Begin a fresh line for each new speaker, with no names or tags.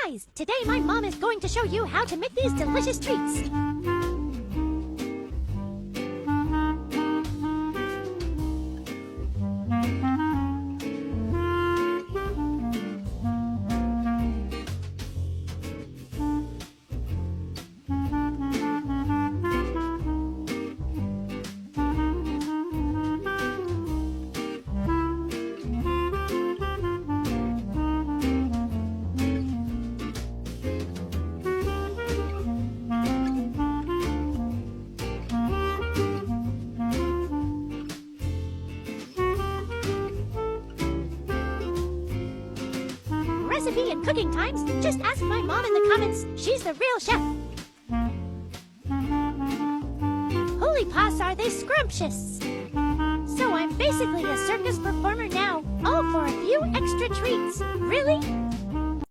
Guys, today my mom is going to show you how to make these delicious treats. Recipe and cooking times, just ask my mom in the comments. She's the real chef. Holy paws, are they scrumptious. So I'm basically a circus performer now, all for a few extra treats. Really?